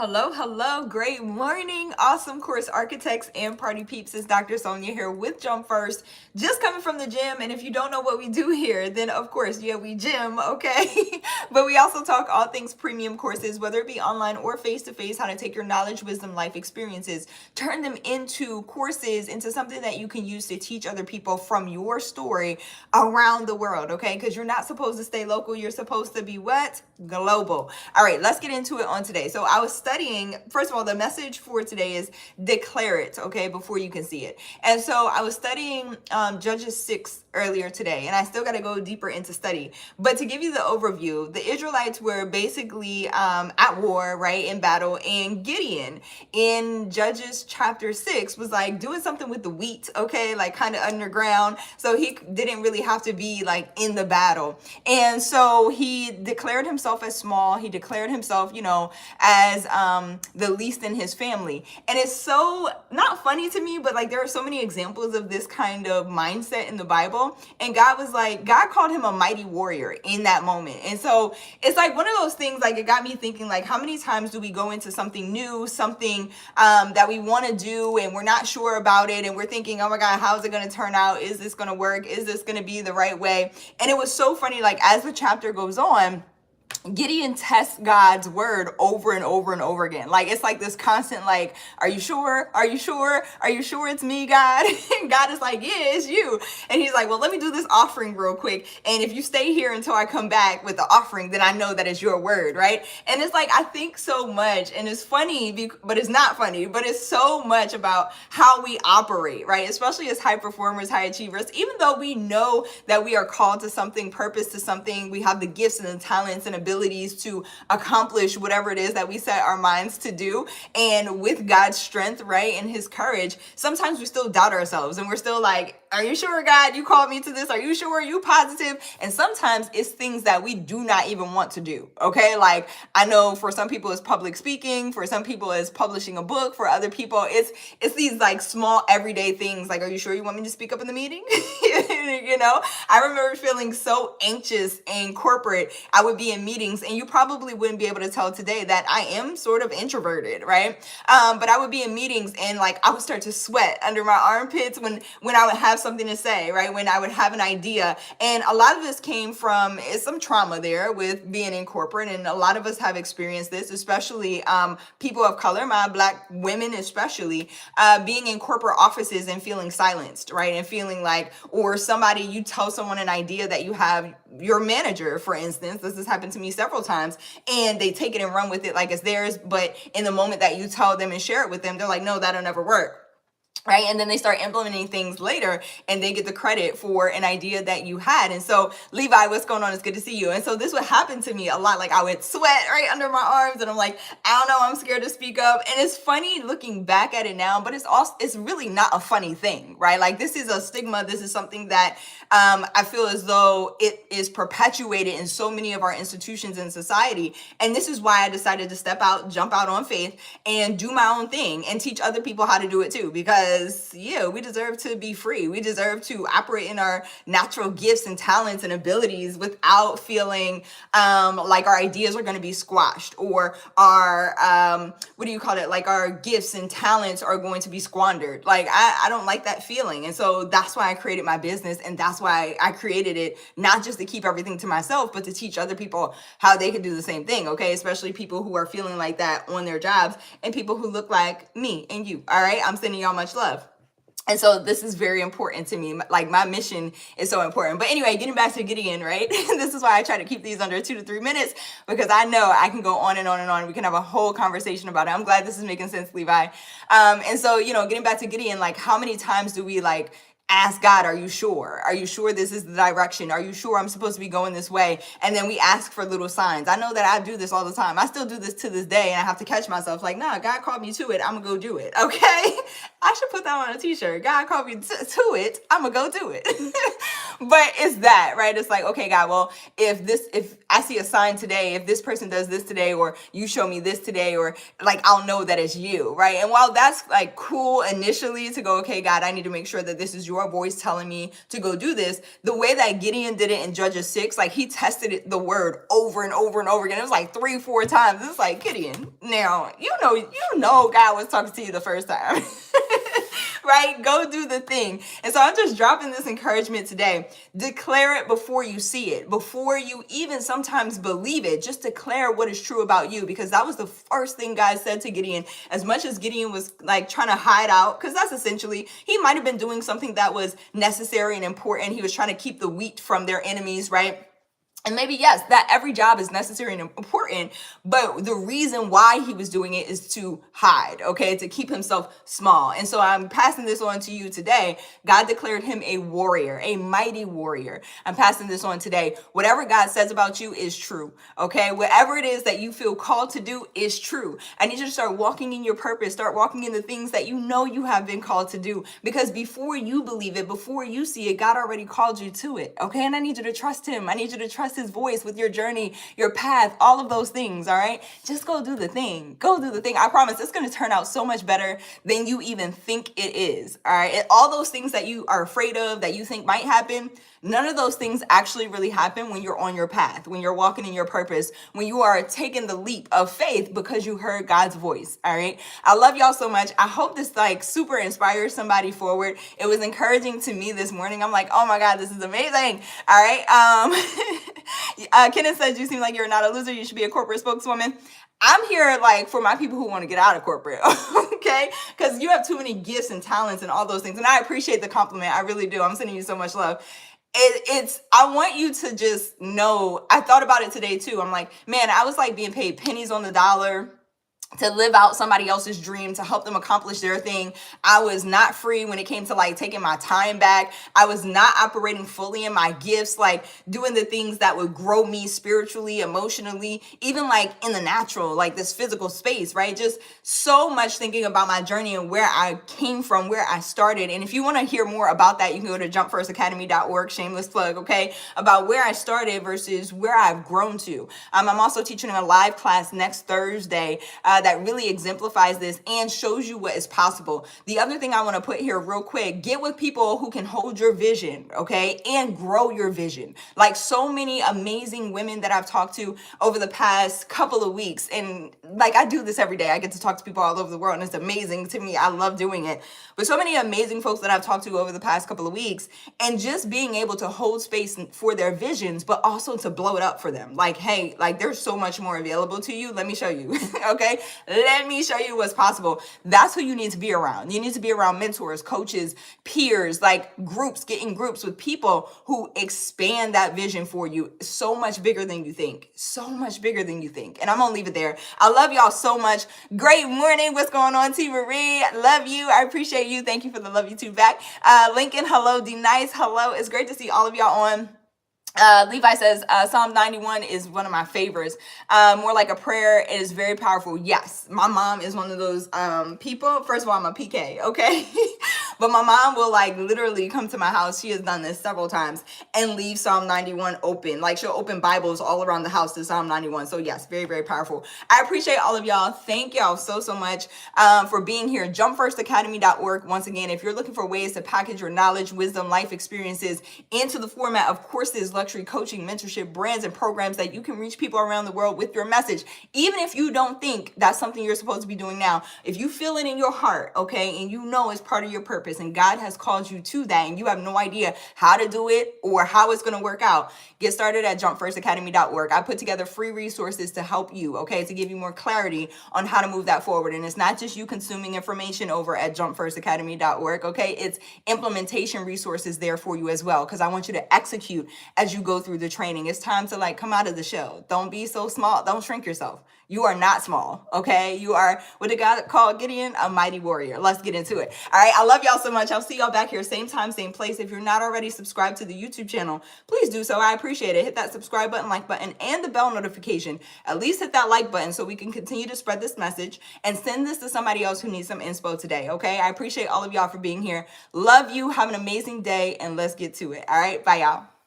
Hello, hello, great morning, awesome course architects and party peeps. It's Dr. Sonia here with Jump First, just coming from the gym. And if you don't know what we do here, then of course, yeah, we gym, okay? But we also talk all things premium courses, whether it be online or face to face, how to take your knowledge, wisdom, life experiences, turn them into courses, into something that you can use to teach other people from your story around the world, okay? Because you're not supposed to stay local, you're supposed to be what? Global. All right, let's get into it on today. So I was studying, first of all, the message for today is declare it, okay, before you can see it. And so I was studying Judges 6 earlier today, and I still got to go deeper into study. But to give you the overview, the Israelites were basically at war, right, in battle, and Gideon in Judges chapter 6 was like doing something with the wheat, okay, like kind of underground. So he didn't really have to be like in the battle. And so he declared himself as small. He declared himself, as the least in his family. And it's so not funny to me, but like there are so many examples of this kind of mindset in the Bible. And God called him a mighty warrior in that moment. And so it's like one of those things, like it got me thinking, like how many times do we go into something new, something that we want to do and we're not sure about it. And we're thinking, oh my God, how's it going to turn out? Is this going to work? Is this going to be the right way? And it was so funny, like as the chapter goes on, Gideon tests God's word over and over and over again. Like it's like this constant, like, are you sure? Are you sure? Are you sure it's me, God? And God is like, yeah, it's you. And he's like, well, let me do this offering real quick. And if you stay here until I come back with the offering, then I know that it's your word, right? And it's like, I think so much, and it's funny, but it's not funny, but it's so much about how we operate, right? Especially as high performers, high achievers, even though we know that we are called to something, purpose to something, we have the gifts and the talents and abilities to accomplish whatever it is that we set our minds to do. And with God's strength, right, and his courage, sometimes we still doubt ourselves and we're still like, are you sure, God, you called me to this? Are you sure? Are you positive? And sometimes it's things that we do not even want to do. Okay. Like I know for some people it's public speaking, for some people it's publishing a book, for other people it's these like small everyday things. Like, are you sure you want me to speak up in the meeting? I remember feeling so anxious in corporate. I would be in meetings, and you probably wouldn't be able to tell today that I am sort of introverted, right? But I would be in meetings and like I would start to sweat under my armpits when I would have something to say, right? When I would have an idea. And a lot of this came from some trauma there with being in corporate. And a lot of us have experienced this, especially people of color, my Black women especially, being in corporate offices and feeling silenced, right? And feeling like, or somebody, you tell someone an idea that you have, your manager, for instance, this has happened to me several times, and they take it and run with it like it's theirs. But in the moment that you tell them and share it with them, they're like, no, that'll never work. Right. And then they start implementing things later and they get the credit for an idea that you had. And so, Levi, what's going on? It's good to see you. And so this would happen to me a lot. Like I would sweat right under my arms and I'm like, I don't know, I'm scared to speak up. And it's funny looking back at it now, but it's really not a funny thing, right? Like this is a stigma. This is something that I feel as though it is perpetuated in so many of our institutions in society. And this is why I decided to step out, jump out on faith and do my own thing and teach other people how to do it too. Because we deserve to be free. We deserve to operate in our natural gifts and talents and abilities without feeling like our ideas are going to be squashed or our like our gifts and talents are going to be squandered. Like I don't like that feeling. And so that's why I created my business, and that's why I created it, not just to keep everything to myself, but to teach other people how they can do the same thing. Okay, especially people who are feeling like that on their jobs and people who look like me and you. All right, I'm sending y'all much love. And so this is very important to me. Like my mission is so important. But anyway, getting back to Gideon, right? This is why I try to keep these under 2 to 3 minutes, because I know I can go on and on and on. We can have a whole conversation about it. I'm glad this is making sense, Levi. And so, getting back to Gideon, like how many times do we like ask God, are you sure? Are you sure this is the direction? Are you sure I'm supposed to be going this way? And then we ask for little signs. I know that I do this all the time. I still do this to this day, and I have to catch myself like, nah, God called me to it. I'm gonna go do it. Okay. I should put that on a t-shirt. God called me to it. I'm gonna go do it. But it's that, right? It's like, okay, God, well, if I see a sign today, if this person does this today, or you show me this today, or like, I'll know that it's you, right? And while that's like cool initially to go, okay, God, I need to make sure that this is your your voice telling me to go do this. The way that Gideon did it in Judges 6, like he tested the word over and over and over again. It was like 3-4 times. It's like, Gideon, now, you know God was talking to you the first time. Right? Go do the thing. And so I'm just dropping this encouragement today. Declare it before you see it, before you even sometimes believe it. Just declare what is true about you, because that was the first thing God said to Gideon. As much as Gideon was like trying to hide out, because that's essentially, he might have been doing something that was necessary and important. He was trying to keep the wheat from their enemies, right? And maybe, yes, that every job is necessary and important, but the reason why he was doing it is to hide, okay, to keep himself small. And so I'm passing this on to you today. God declared him a warrior, a mighty warrior. I'm passing this on today. Whatever God says about you is true, okay? Whatever it is that you feel called to do is true. I need you to start walking in your purpose, start walking in the things that you know you have been called to do, because before you believe it, before you see it, God already called you to it, okay? And I need you to trust him. I need you to trust his voice with your journey, your path, all of those things, all right? Just go do the thing. Go do the thing. I promise it's going to turn out so much better than you even think it is, all right? And all those things that you are afraid of, that you think might happen, none of those things actually really happen when you're on your path, when you're walking in your purpose, when you are taking the leap of faith because you heard God's voice, all right? I love y'all so much. I hope this like super inspires somebody forward. It was encouraging to me this morning. I'm like, oh my God, this is amazing, all right? Kenneth says, you seem like you're not a loser. You should be a corporate spokeswoman. I'm here like for my people who want to get out of corporate, okay? Because you have too many gifts and talents and all those things. And I appreciate the compliment. I really do. I'm sending you so much love. I want you to just know, I thought about it today too. I'm like, man, I was like being paid pennies on the dollar to live out somebody else's dream, to help them accomplish their thing. I was not free when it came to like taking my time back. I was not operating fully in my gifts, like doing the things that would grow me spiritually, emotionally, even like in the natural, like this physical space, right? Just so much thinking about my journey and where I came from, where I started. And if you want to hear more about that, you can go to jumpfirstacademy.org, shameless plug, okay? About where I started versus where I've grown to. I'm also teaching a live class next Thursday that really exemplifies this and shows you what is possible. The other thing I want to put here real quick, get with people who can hold your vision, okay, and grow your vision. Like so many amazing women that I've talked to over the past couple of weeks, and like I do this every day. I get to talk to people all over the world, and it's amazing to me. I love doing it. But so many amazing folks that I've talked to over the past couple of weeks, and just being able to hold space for their visions, but also to blow it up for them. Like, hey, like there's so much more available to you. Let me show you, okay? Let me show you what's possible. That's who you need to be around. You need to be around mentors, coaches, peers, like groups, get in groups with people who expand that vision for you. So much bigger than you think. So much bigger than you think. And I'm gonna leave it there. I love y'all so much. Great morning. What's going on, T. Marie? Love you. I appreciate you. Thank you for the love you too back. Lincoln, hello. D Nice, hello. It's great to see all of y'all on. Levi says, Psalm 91 is one of my favorites. More like a prayer. It is very powerful. Yes, my mom is one of those people. First of all, I'm a PK, okay? But my mom will like literally come to my house. She has done this several times and leave Psalm 91 open. Like she'll open Bibles all around the house to Psalm 91. So yes, very, very powerful. I appreciate all of y'all. Thank y'all so, so much for being here. Jumpfirstacademy.org. Once again, if you're looking for ways to package your knowledge, wisdom, life experiences into the format of courses, luxury coaching, mentorship, brands, and programs that you can reach people around the world with your message. Even if you don't think that's something you're supposed to be doing now, if you feel it in your heart, okay, and you know it's part of your purpose and God has called you to that and you have no idea how to do it or how it's going to work out, get started at jumpfirstacademy.org. I put together free resources to help you, okay, to give you more clarity on how to move that forward. And it's not just you consuming information over at jumpfirstacademy.org, okay, it's implementation resources there for you as well, because I want you to execute as you go through the training. It's time to like come out of the shell. Don't be so small. Don't shrink yourself. You are not small, okay? You are, what did God call Gideon? A mighty warrior. Let's get into it. All right, I love y'all so much. I'll see y'all back here, same time, same place. If you're not already subscribed to the YouTube channel, please do so. I appreciate it. Hit that subscribe button, like button, and the bell notification. At least hit that like button so we can continue to spread this message and send this to somebody else who needs some inspo today, okay? I appreciate all of y'all for being here. Love you. Have an amazing day, and let's get to it. All right, bye, y'all.